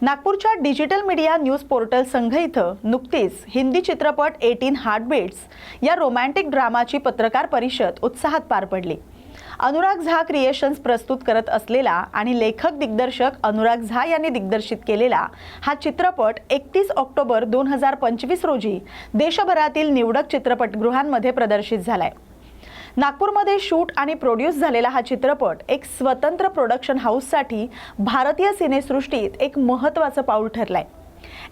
नागपूरच्या digital media news portal संघ इथं नुकतीच हिंदी चित्रपट 18 हार्टबीट्स या रोमॅन्टिक ड्रामाची पत्रकार परिषद उत्साहात पार पडली। अनुराग झा क्रिएशन्स प्रस्तुत करत असलेला आणि लेखक दिग्दर्शक अनुराग झा यांनी दिग्दर्शित केलेला हा चित्रपट 31 ऑक्टोबर 2025 रोजी देशभरातील निवडक चित्रपटगृहांमध्ये प्रदर्शित झालाय। नागपूरमध्ये शूट आणि प्रोड्यूस झालेला हा चित्रपट एक स्वतंत्र प्रोडक्शन हाऊससाठी भारतीय सिनेसृष्टीत एक महत्त्वाचं पाऊल ठरलंय।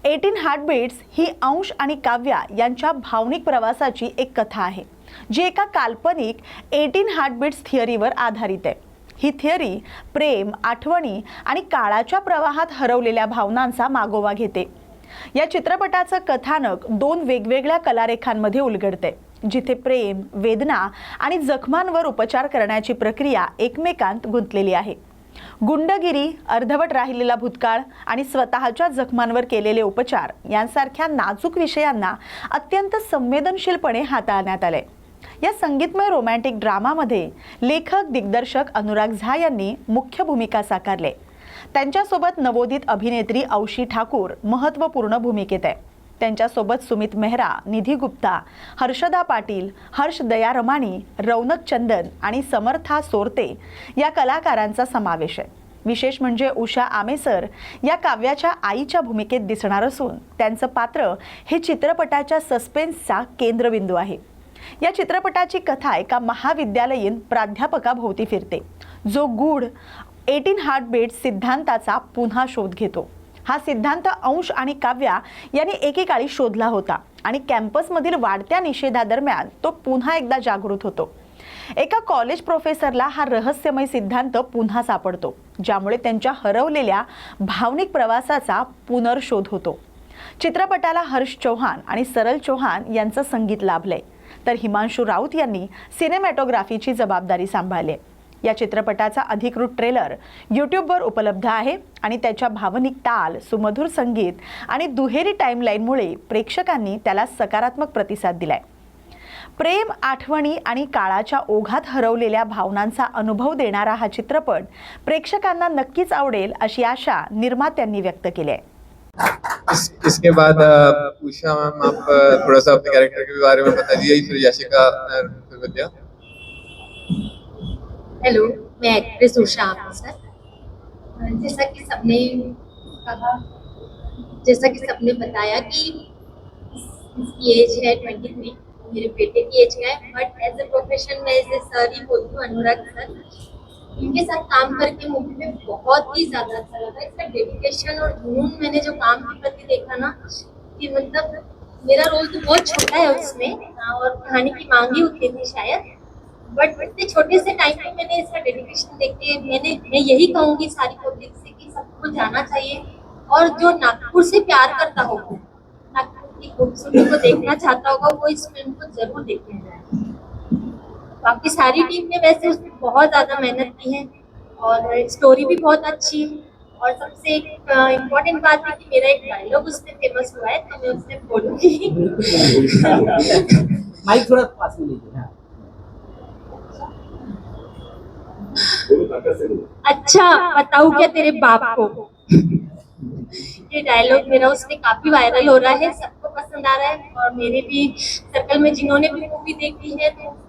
18 हार्टबीट्स ही अंश आणि काव्या यांच्या भावनिक प्रवासाची एक कथा आहे, जी एका काल्पनिक 18 हार्टबीट्स थिअरीवर आधारित आहे। ही थिअरी प्रेम, आठवणी आणि काळाच्या प्रवाहात हरवलेल्या भावनांचा मागोवा घेते। या चित्रपटाचं कथानक दोन वेगवेगळ्या कलारेखांमध्ये उलगडते, जिथे प्रेम, वेदना आणि जखमांवर उपचार करण्याची प्रक्रिया एकमेकांत गुंतलेली आहे। गुंडगिरी, अर्धवट राहिलेला भूतकाळ आणि स्वतःच्या जखमांवर केलेले उपचार यांसारख्या नाजूक विषयांना अत्यंत संवेदनशीलपणे हाताळण्यात आले। या संगीतमय रोमॅन्टिक ड्रामामध्ये लेखक दिग्दर्शक अनुराग झा यांनी मुख्य भूमिका साकारले। त्यांच्यासोबत नवोदित अभिनेत्री औशी ठाकूर महत्त्वपूर्ण भूमिकेत आहे। त्यांच्यासोबत सुमित मेहरा, निधी गुप्ता, हर्षदा पाटील, हर्ष दयारमाणी, रौनक चंदन आणि समर्था सोरते या कलाकारांचा समावेश आहे। विशेष म्हणजे उषा आमेसर या काव्याच्या आईच्या भूमिकेत दिसणार असून त्यांचं पात्र हे चित्रपटाच्या सस्पेन्सचा केंद्रबिंदू आहे। या चित्रपटाची कथा एका महाविद्यालयीन प्राध्यापकाभोवती फिरते, जो गूढ 18 हार्टबीट्स सिद्धांताचा पुन्हा शोध घेतो। हा सिद्धांत अंश आणि काव्या यांनी एकेकाळी शोधला होता आणि कॅम्पसमधील वाढत्या निषेधादरम्यान तो पुन्हा एकदा जागृत होतो। एका कॉलेज प्रोफेसरला हा रहस्यमय सिद्धांत पुन्हा सापडतो, ज्यामुळे त्यांच्या हरवलेल्या भावनिक प्रवासाचा पुनर्शोध होतो। चित्रपटाला हर्ष चौहान आणि सरल चौहान यांचं संगीत लाभलंय, तर हिमांशु राऊत यांनी सिनेमॅटोग्राफीची जबाबदारी सांभाळली। या चित्रपटाचा अधिकृत ट्रेलर यूट्यूबवर उपलब्ध आहे आणि त्याच्या भावनिक ताल, सुमधुर संगीत आणि दुहेरी टाइमलाईनमुळे प्रेक्षकांनी त्याला सकारात्मक प्रतिसाद दिलाय। प्रेम, आठवणी आणि काळाच्या ओघात हरवलेल्या भावनांचा अनुभव देणारा हा चित्रपट प्रेक्षकांना नक्कीच आवडेल अशी आशा निर्मात्यांनी व्यक्त केली आहे। इसके बाद उषा मैम, आप थोड़ा सा अपने कैरेक्टर के बारे में बता दीजिए, फिर याशिका फिर विद्या। हेलो, मैं एक्ट्रेस उषा आमेसर। जैसा कि सबने बताया कि इसकी एज है 23, मेरे बेटे की एज है, बट एज ए प्रोफेशन मैं इसे सर ही बोलती हूँ, अनुराग सर। इनके साथ काम करके मूवी में बहुत ही ज्यादा अच्छा लगा। इसका डेडिकेशन और जुनून मैंने जो काम के प्रति देखा ना, कि मतलब मेरा रोल तो बहुत छोटा है उसमें, और कहानी की मांग ही उतनी थी शायद, बट इतने छोटे से टाइम में मैंने इसका डेडिकेशन देख के मैं यही कहूँगी सारी पब्लिक से कि सबको जाना चाहिए, और जो नागपुर से प्यार करता होगा, नागपुर की खूबसूरती को देखना चाहता होगा, वो इस फिल्म को जरूर देखने जाए। बाकी सारी टीम ने वैसे उसमें बहुत ज्यादा मेहनत की है और स्टोरी भी बहुत अच्छी है, और सबसे एक इम्पोर्टेंट बात है कि मेरा एक डायलॉग उसमें फेमस हुआ है, तो मैं उसमें बोलूंगी। माइक थोड़ा पास में लीजिए। अच्छा बताऊं क्या तेरे बाप को? ये डायलॉग मेरा उसमें काफी वायरल हो रहा है, सबको पसंद आ रहा है, और मेरे भी सर्कल में जिन्होंने भी मूवी देखी है, तो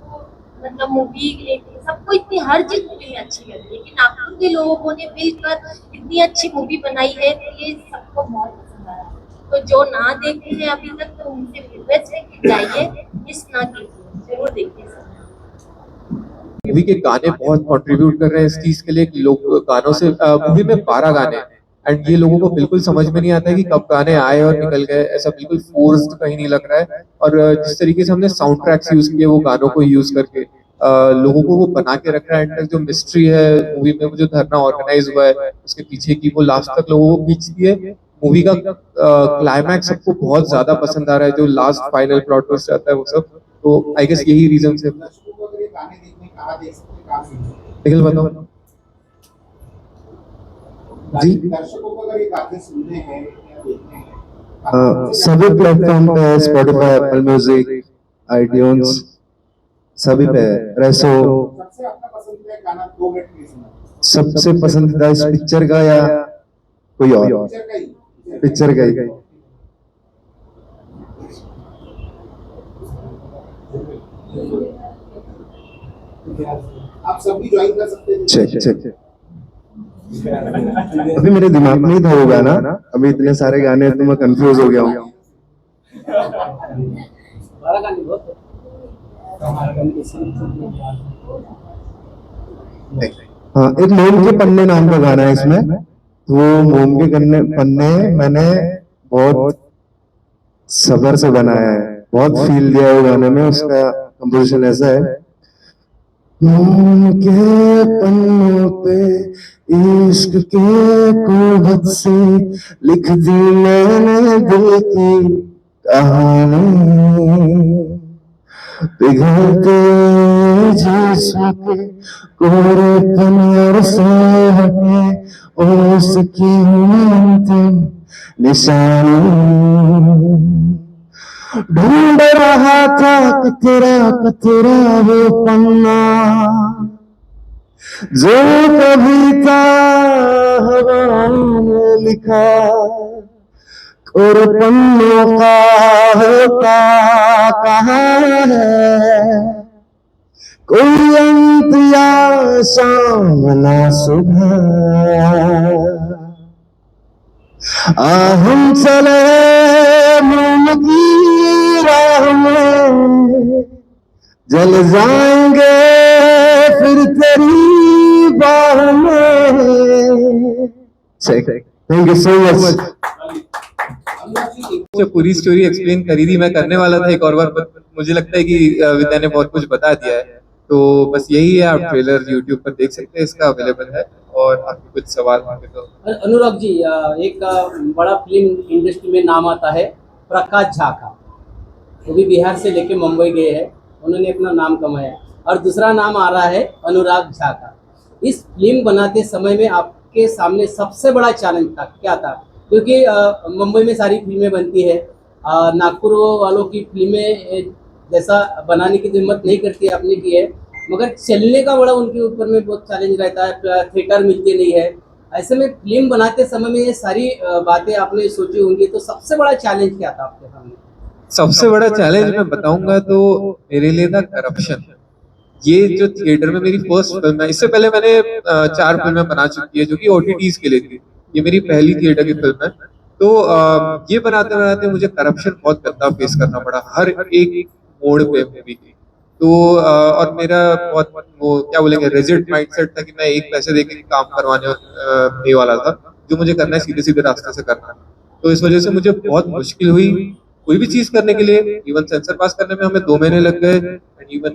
मतलब मूवी सबको इतनी हर चीज मूवी में अच्छी लगी है कि नागपुर के लोगों ने मिलकर इतनी अच्छी मूवी बनाई है, तो ये सबको बहुत पसंद आ रहा है। तो जो ना देखे हैं अभी तक, तो उनसे रिक्वेस्ट है कि जाइए, मिस ना कीजिए, जरूर देखिए। मूवी के गाने बहुत कंट्रीब्यूट कर रहे हैं इस चीज के लिए कि लोग गानों से, मूवी में 12 गाने हैं, एंड ये लोगों को बिल्कुल समझ में नहीं आता है कि कब गाने आए और निकल गए, ऐसा बिल्कुल फोर्स्ड कहीं नहीं लग रहा है। और जिस तरीके से हमने साउंड ट्रैक्स यूज किए, वो गानों को यूज करके लोगों को वो बना के रख रहा है। एंड जो मिस्ट्री है मूवी में, वो जो धरना ऑर्गेनाइज हुआ है उसके पीछे की, वो लास्ट तक लोगों को खींचती है। मूवी का क्लाइमैक्स सबको बहुत ज्यादा पसंद आ रहा है, जो लास्ट फाइनल प्लॉट ट्विस्ट आता है वो सब। तो आई गेस यही रीजन है। निखिल बताओ जी। दर्शकों को अगर ये गाने सुनने हैं या देखने हैं, सभी प्लेटफॉर्म पे है, स्पॉटिफाई, एप्पल म्यूजिक, आईट्यून्स, सभी पे है। रेसो सबसे आपका पसंदीदा गाना 2 मिनट में सुना। सबसे पसंदीदा इस पिक्चर का या कोई और पिक्चर का ही पिक्चर का ही। आप सब भी ज्वाइन कर सकते हैं। Check check. अभी मेरे दिमाग में ही था वो गाना, अभी इतने सारे गाने हैं तो मैं कंफ्यूज हो गया हूँ। हाँ, एक मोम के पन्ने नाम का गाना है इसमें, तो वो मोम के पन्ने मैंने बहुत सब्र से बनाया है, बहुत फील दिया है वो गाने में। उसका कंपोजिशन ऐसा है, मोम के पन्नों पे इश्क के कुर्बत से लिख दी मैंने दिल की कहानी, पिघलते जिस्म के कोरेपन और सहके उसकी अंतिम निशानी, ढूंढ रहा था कतरा कतरा वो पन्ना जो कभी था हवा में लिखा, और पन्नों का होता कहाँ है कोई अंत या शाम ना सुबह, हम चले मोम की राह में, जल जाएंगे फिर तेरी बाह में। Thank you so much. जो पूरी स्टोरी एक्सप्लेन करी थी, मैं करने वाला था एक और बार, but मुझे लगता है कि विद्या ने बहुत कुछ बता दिया है, तो बस यही है। आप ट्रेलर यूट्यूब पर देख सकते हैं, इसका अवेलेबल है। और आपके कुछ सवाल होंगे तो अनुराग जी, एक बड़ा फिल्म इंडस्ट्री में नाम आता है प्रकाश झा का, वो भी बिहार से लेके मुंबई गए हैं, उन्होंने अपना नाम कमाया। और दूसरा नाम आ रहा है अनुराग झा का। इस फिल्म बनाते समय में आपके सामने सबसे बड़ा चैलेंज था क्या था? क्योंकि मुंबई में सारी फिल्में बनती है, नागपुर वालों की फिल्में जैसा बनाने की हिम्मत नहीं करती है, आपने की है, मगर चलने का बड़ा उनके ऊपर में बहुत चैलेंज रहता है, थिएटर मिलते नहीं है। ऐसे में फिल्म बनाते समय में ये सारी बातें आपने सोची होंगी, तो सबसे बड़ा चैलेंज क्या था आपके सामने? सबसे बड़ा चैलेंज मैं बताऊंगा तो मेरे लिए था करप्शन। ये जो थिएटर में मेरी फर्स्ट फिल्म है, इससे पहले मैंने 4 फिल्में बना चुकी है जो कि OTTs के लिए थी, ये मेरी पहली थिएटर की फिल्म है। तो ये बनाते बनाते मुझे करप्शन बहुत गंदा फेस करना पड़ा हर एक मोड़ पे मूवी की। तो और मेरा बहुत वो क्या बोलेंगे रिजिड माइंडसेट था कि मैं एक पैसे देके काम करवाने नहीं वाला था, जो मुझे करना है सीधे सीधे रास्ते से करना है। तो इस वजह से मुझे बहुत मुश्किल हुई कोई भी चीज करने के लिए। इवन सेंसर पास करने में हमें 2 महीने लग गए, एंड इवन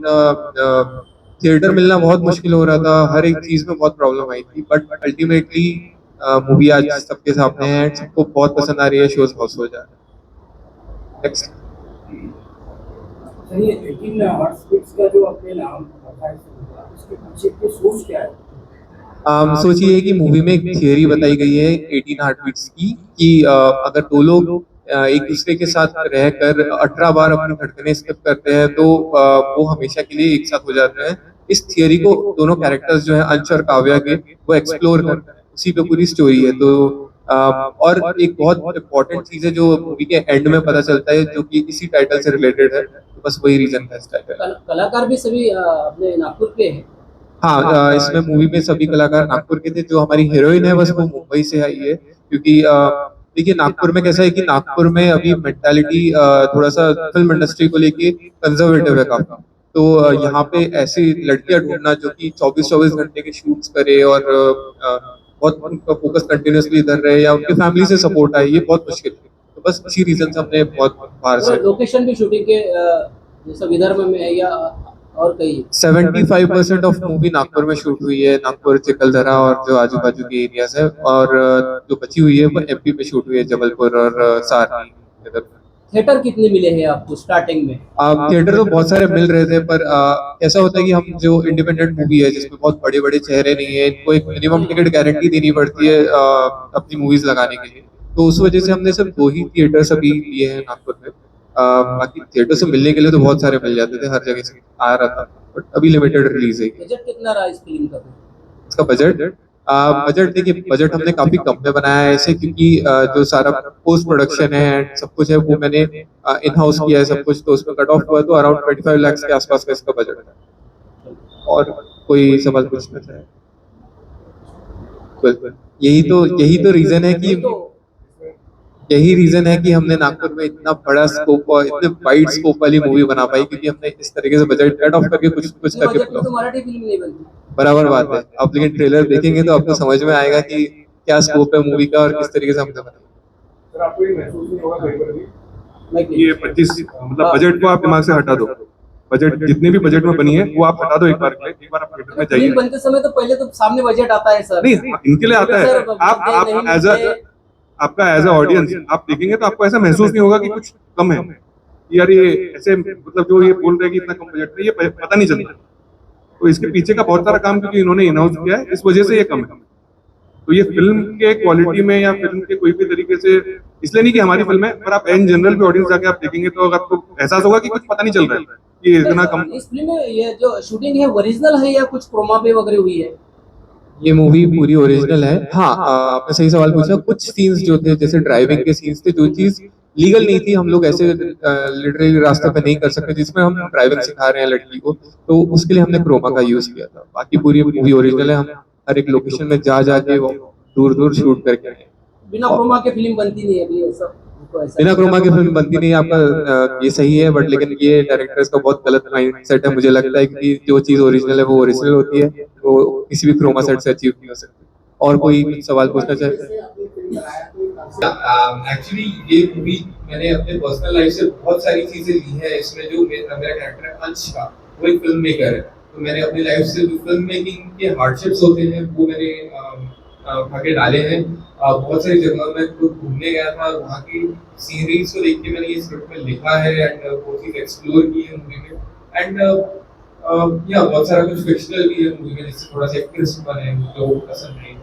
थिएटर मिलना बहुत मुश्किल हो रहा था, हर एक चीज में बहुत प्रॉब्लम आई थी। बट अल्टीमेटली मूवी आज सबके सामने है, सबको बहुत पसंद आ रही है, शोज बहुत हो जा रहा है। नेक्स्ट। चलिए, 18 हार्टबीट्स का जो आपने नाम रखा है, उसके पीछे की सोच क्या है? सोचिए कि मूवी में एक थियरी बताई गई है 18 हार्टबीट्स की, कि अगर 2 लोग एक दूसरे के साथ रहकर 18 बार अपनी धड़कनें स्किप करते हैं तो वो हमेशा के लिए एक साथ हो जाते हैं। इस थियरी को दोनों कैरेक्टर्स जो है अंश और काव्या के, वो एक्सप्लोर करते हैं, उसी पे पूरी स्टोरी है। तो और एक बहुत इंपॉर्टेंट चीज है जो मूवी के एंड में पता चलता है, जो कि इसी टाइटल से रिलेटेड है, तो बस वही रीजन था इस टाइटल। कलाकार भी सभी अपने नागपुर के हैं। हाँ, इसमें मूवी में सभी कलाकार नागपुर के थे। जो हमारी हीरोइन है बस वो मुंबई से आई है, क्योंकि देखिए नागपुर में कैसा है कि नागपुर में अभी मेंटालिटी थोड़ा सा फिल्म इंडस्ट्री को लेके कंजर्वेटिव है काफी। तो यहाँ पे ऐसी लड़कियां ढूंढना जो कि 24-24 घंटे के शूट्स करे और बहुत उनका फोकस कंटिन्यूअसली इधर रहे या उनकी फैमिली से सपोर्ट आए, ये बहुत मुश्किल है। तो बस इसी रीजन से हमने बहुत बाहर से लोकेशन भी शूटिंग के जैसा विदर्भ में है या और कहीं? 75% ऑफ मूवी नागपुर में शूट हुई है, नागपुर, चिकलदरा और जो आजू बाजू के एरियाज है, और जो बची हुई है वो MP में शूट हुई है, जबलपुर और सारनी इधर। थिएटर कितने मिले हैं आपको स्टार्टिंग में? थिएटर तो बहुत सारे मिल रहे थे, पर ऐसा होता है कि हम जो इंडिपेंडेंट मूवी है जिसमें बहुत बड़े बड़े चेहरे नहीं है, इनको एक मिनिमम टिकट गारंटी देनी पड़ती है अपनी मूवीज लगाने के लिए। तो उस वजह से हमने सिर्फ 2 ही थिएटर्स अभी लिए हैं नागपुर में। बाकी थिएटर से मिलने के लिए तो बहुत सारे मिल जाते थे, हर जगह से आ रहा था, बट अभी लिमिटेड रिलीज है। बजट कितना रहा इस फिल्म का? इसका बजट बजट देखिए, बजट हमने काफी कम में बनाया है ऐसे, क्योंकि जो सारा पोस्ट प्रोडक्शन है and सब कुछ है वो मैंने इन हाउस किया है सब कुछ, तो उसमें कट ऑफ हुआ तो अराउंड 25 लाख के आसपास का इसका बजट है। और कोई सवाल पूछना चाहे? बिल्कुल, यही रीजन है कि हमने नागपुर में इतना बड़ा स्कोप और इतने वाइड स्कोप वाली मूवी बना पाई, क्योंकि हमने इस तरीके से बजट कट ऑफ करके कुछ कुछ इतने करके बजट में तो मराठी फिल्म नहीं बनती। बराबर बात है। आप लेकिन ट्रेलर देखेंगे तो आपको समझ में आएगा कि क्या स्कोप है मूवी का और किस तरीके से हमने बनाया। सर आपको ये महसूस नहीं होगा कहीं पर भी मैं ये 25 मतलब बजट को आप दिमाग से हटा दो, बजट जितने भी बजट में बनी है वो आप हटा दो एक बार के लिए, एक बार आप थिएटर में फिल्म जाइए। बनते समय तो पहले तो सामने बजट आता है सर। नहीं, इनके लिए आता है। सर, आप नहीं एज अ आपका एज अ ऑडियंस आप देखेंगे तो आपको ऐसा महसूस नहीं होगा कि कुछ कम है, यार ये ऐसे मतलब जो ये बोल रहे हैं कि इतना कम बजट में, ये पता नहीं चलता। तो इसके पीछे का बहुत सारा काम क्योंकि इन्होंने अनाउंस किया है, इस वजह से ये कम है। तो ये फिल्म के क्वालिटी में या फिल्म के कोई भी तरीके से, इसलिए नहीं कि हमारी फिल्म है, पर आप इन जनरल भी ऑडियंस जाके आप देखेंगे तो आपको एहसास होगा कि कुछ पता नहीं चल रहा है कि ये इतना कम। इस फिल्म में ये जो शूटिंग है ओरिजिनल है या कुछ क्रोमा पे वगैरह हुई है? ये मूवी पूरी ओरिजिनल है। हाँ, आपने सही सवाल पूछा। कुछ सीन्स जो थे, जैसे ड्राइविंग के सीन्स थे, जो चीज लीगल नहीं थी, हम लोग ऐसे लिटरली रास्ते पे नहीं कर सकते, जिसमें हम ड्राइविंग सिखा रहे हैं लड़की को, तो उसके लिए हमने क्रोमा का यूज किया था। बाकी पूरी मूवी ओरिजिनल है। हम हर एक लोकेशन में जा जाके वो दूर दूर शूट करके आए हैं। बिना क्रोमा के फिल्म बनती नहीं है अभी ऐसा हमको ऐसा। बिना क्रोमा की फिल्म बनती नहीं है, आपका ये सही है, बट लेकिन ये डायरेक्टर्स का बहुत गलत माइंडसेट है। मुझे लगता है कि जो चीज ओरिजिनल है वो ओरिजिनल होती है, वो किसी भी क्रोमा सेट से अचीव नहीं हो सकती। और कोई कुछ सवाल पूछना चाहे? जैसे आपने फिल्म बनाया तो एक concept एक्चुअली ये मूवी मैंने अपने पर्सनल लाइफ से बहुत सारी चीजें ली है। इसमें जो मेरा कैरेक्टर है अंश का, वो एक फिल्म मेकर है, तो मैंने अपनी लाइफ से जो फिल्म मेकिंग के हार्डशिप्स होते हैं वो मैंने उठा के डाले हैं। बहुत सारी जगहों में खुद घूमने गया था, वहाँ की सीनरीज को देख के मैंने ये स्क्रिप्ट में लिखा है एंड वो चीज एक्सप्लोर की है मूवी में। एंड या बहुत सारा कुछ फिक्शनल भी है मूवी में, जिससे थोड़ा सा एक ट्विस्ट बने जो पसंद नहीं।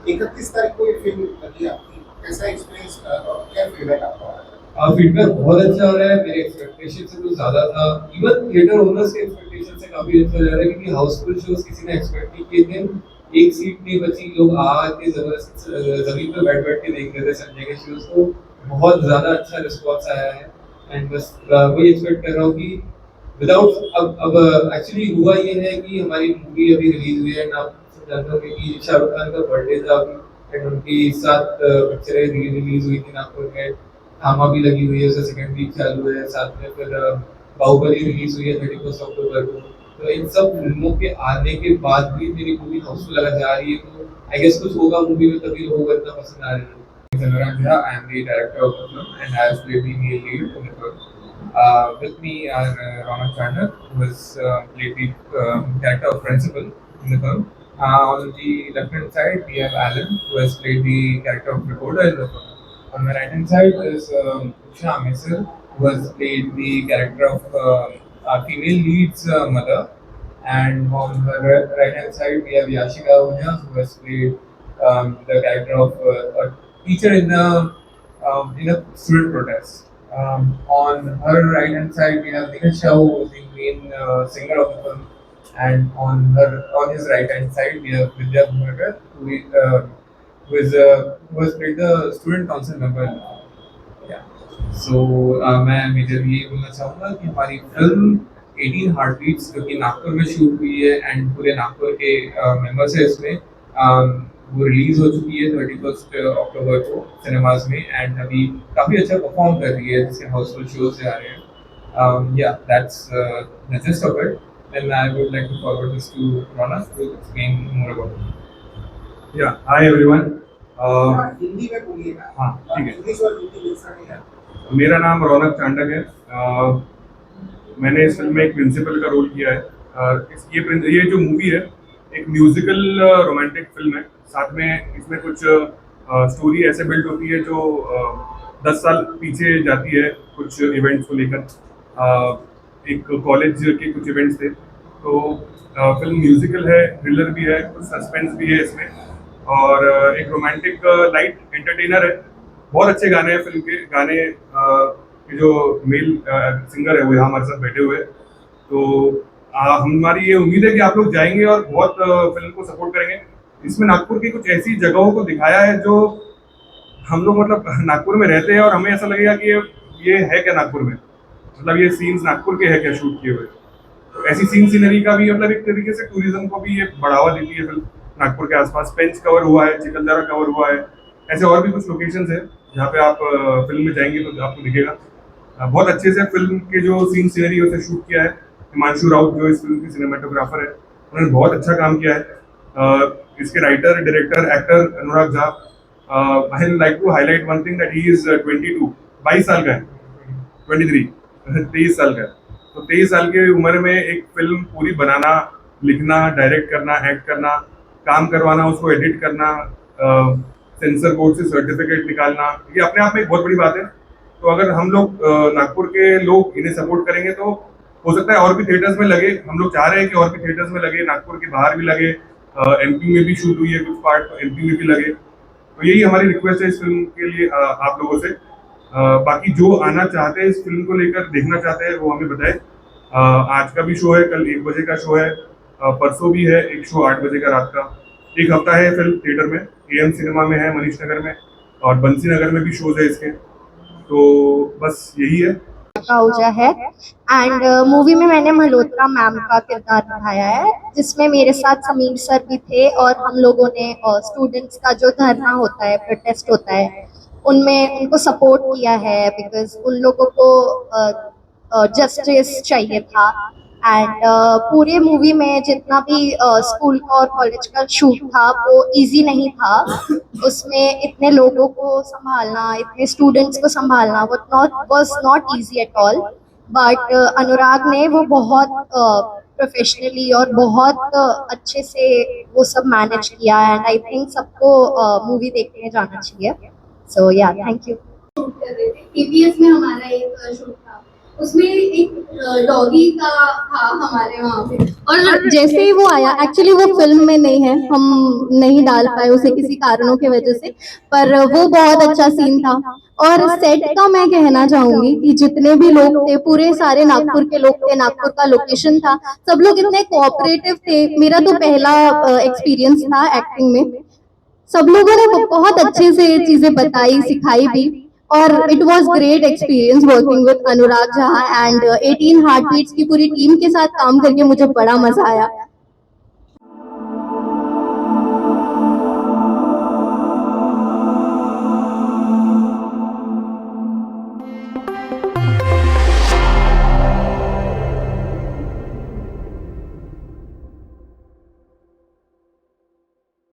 31 तारीख को ये फिल्म लगी आपकी, कैसा एक्सपीरियंस और क्या फीडबैक आपका? फीडबैक बहुत अच्छा हो रहा है, मेरे एक्सपेक्टेशन से तो ज्यादा था। इवन थिएटर ओनर्स के एक्सपेक्टेशन से काफी अच्छा जा रहा है, क्योंकि हाउसफुल शोज किसी ने एक्सपेक्ट नहीं किए थे। एक सीट नहीं बची, लोग आके जबरदस्ती जमीन पर बैठ बैठ के देख रहे थे संडे के शोज, तो बहुत ज्यादा अच्छा रिस्पॉन्स आया है। एंड बस वही एक्सपेक्ट कर रहा हूँ कि विदाउट अब एक्चुअली हुआ ये है कि हमारी मूवी अभी रिलीज हुई है एंड आप जानते हो कि शाहरुख खान का बर्थडे था अभी, एंड उनकी 7 पिक्चरें रिलीज हुई थी नागपुर में। थामा भी लगी हुई है, उसका सेकंड वीक चालू है, साथ में फिर बाहुबली रिलीज हुई है 31 अक्टूबर को। तो इन सब फिल्मों के आने के बाद भी मेरी मूवी हाउसफुल लगा जा रही है, तो आई गेस कुछ होगा मूवी में, तभी लोगों को इतना पसंद आ रहा है। I am the director of the film and I have played the male lead in the film. With me are Ronak Chanda, who has played the character of principal in the film. On the left hand side, we have Alan, who has played the character of reporter in the film. On the right hand side is Usha Amisar, who has played the character of our female lead's mother. And on the right hand side, we have Yashika Ahuja, who has played the character of a teacher in a student protest. On her right hand side, we have Nikhil Shah, who is the main singer of the film. And on his right hand side, we have Vidya Bhumagar, who has played the student council member. Yeah. So मैं majorly ये बोलना चाहूँगा कि हमारी film 18 heartbeats जो कि नागपुर में shoot हुई है एंड पूरे नागपुर के मेंबर्स है इसमें, वो रिलीज हो चुकी है 31 अक्टूबर को सिनेमाज में एंड अभी काफ़ी अच्छा परफॉर्म कर रही है, जिसके हाउसफुल शोज से आ रहे हैं। Yeah that's the gist of it and I would like to forward this to Ronak to explain more about it. Yeah hi everyone, Hindi में बोलिएगा। हाँ ठीक है। इंग्लिश और हिंदी मिक्स नहीं है। मेरा नाम रौनक चांडक है। मैंने इस फिल्म में एक प्रिंसिपल का रोल किया है। ये जो मूवी है एक म्यूजिकल रोमांटिक फिल्म है, साथ में इसमें कुछ स्टोरी ऐसे बिल्ड होती है जो 10 साल पीछे जाती है कुछ इवेंट्स को लेकर। एक कॉलेज के कुछ इवेंट्स थे, तो फिल्म म्यूजिकल है, थ्रिलर भी है, कुछ सस्पेंस भी है इसमें, और एक रोमांटिक लाइट एंटरटेनर है। बहुत अच्छे गाने हैं फिल्म के। गाने के जो मेल सिंगर है वो यहाँ हमारे साथ बैठे हुए हैं, तो हमारी ये उम्मीद है कि आप लोग जाएंगे और बहुत फिल्म को सपोर्ट करेंगे। इसमें नागपुर की कुछ ऐसी जगहों को दिखाया है जो हम लोग मतलब नागपुर में रहते हैं और हमें ऐसा लगेगा कि ये है क्या नागपुर में, मतलब ये सीन्स नागपुर के है क्या शूट किए हुए। तो ऐसी सीन सीनरी का भी मतलब एक तरीके से टूरिज्म को भी ये बढ़ावा देती है फिल्म। नागपुर के आसपास पेंच कवर हुआ है, चिकलदरा कवर हुआ है, ऐसे और भी कुछ लोकेशंस है जहाँ पे आप फिल्म में जाएंगे तो आपको दिखेगा। बहुत अच्छे से फिल्म के जो सीन सीनरी उसे शूट किया है हिमांशु राउत जो इस फिल्म के सिनेमाटोग्राफर है, उन्होंने बहुत अच्छा काम किया है। इसके writer, director, actor Anurag Jha, I like to highlight one thing that he is 22 साल का है, 23 23 साल का है। तो 23 साल की उम्र में एक फिल्म पूरी बनाना, लिखना, डायरेक्ट करना, एक्ट करना, काम करवाना, उसको एडिट करना, सेंसर बोर्ड से सर्टिफिकेट निकालना, ये अपने आप में एक बहुत बड़ी बात है। तो अगर हम लोग नागपुर के लोग इन्हें सपोर्ट करेंगे तो हो सकता है और भी थिएटर्स में लगे। हम लोग चाह रहे हैं कि और भी थिएटर्स में लगे, नागपुर के बाहर भी लगे, एमपी में भी शूट हुई है कुछ पार्ट, एमपी में भी लगे। तो यही हमारी रिक्वेस्ट है इस फिल्म के लिए आप लोगों से। बाकी जो आना चाहते हैं इस फिल्म को लेकर, देखना चाहते हैं, वो हमें बताएं। आज का भी शो है, कल 1 बजे का शो है, परसों भी है एक शो 8 बजे का रात का। एक हफ्ता है फिल्म थिएटर में, एएम सिनेमा में है, मनीष नगर में, और बंसी नगर में भी शोज है इसके। तो बस यही है। आहूजा है एंड मूवी में मैंने मल्होत्रा मैम का किरदार निभाया है, जिसमें मेरे साथ समीर सर भी थे और हम लोगों ने स्टूडेंट्स का जो धरना होता है, प्रोटेस्ट होता है, उनमें उनको सपोर्ट किया है बिकॉज उन लोगों को जस्टिस चाहिए था। एंड पूरे मूवी में जितना भी स्कूल का और कॉलेज का शूट था वो इजी नहीं था। उसमें इतने लोगों को संभालना, इतने स्टूडेंट्स को संभालना was not easy at all. But Anurag ने वो बहुत प्रोफेशनली और बहुत अच्छे से वो सब मैनेज किया एंड आई थिंक सबको मूवी देखने जाना चाहिए। सो या, थैंक यू। कर रहे थे टीपीएस में हमारा एक शूट था, उसमें एक डॉगी का था हमारे वहाँ पे, और जैसे ही वो आया, एक्चुअली वो फिल्म में नहीं है, हम नहीं डाल पाए उसे किसी कारणों की वजह से, पर वो बहुत अच्छा सीन था। और सेट का मैं कहना चाहूंगी कि जितने भी लोग थे, पूरे सारे नागपुर के लोग थे, नागपुर का लोकेशन था, सब लोग इतने कोऑपरेटिव थे। मेरा तो पहला एक्सपीरियंस था एक्टिंग में। सब लोगों ने बहुत अच्छे से चीजें बताई, सिखाई भी, और it was great experience working with Anurag Jha and 18 heartbeats की पूरी टीम के साथ काम करके मुझे बड़ा मजा आया।